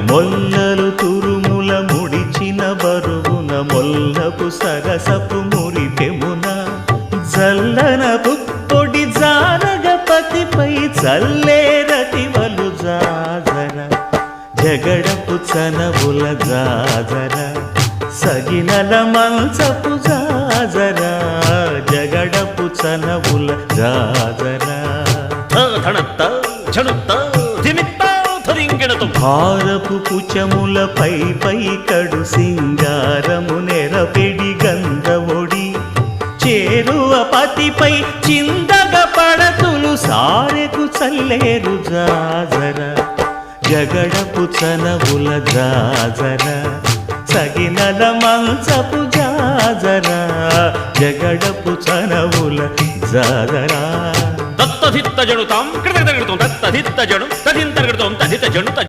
మొల్లలు తురుముల ముడిచిన బరువున మొల్లపు సరసపు మురిపెమున జల్లన పుప్పొడి జానగపతిపై చల్లేరతివలు జాజర జగడపు చనవుల జాజర సగినల మంచపు జాజర జగడపు చనవుల జాజర భారపు కుచములపై పై కడు సింగారము నెరపెడి గంధవొడి చేరువ పతిపై చిందగ పడతులు సారెకు చల్లేరు జాజర జగడపు చనవుల జాజర సగినల మంచపు జాజర జగడపు చనవుల జాజర దత్తధిత్త జడుతాం కృతజ్ఞ దత్తధిత్త జడు తదింతర్గతం తదిత జడు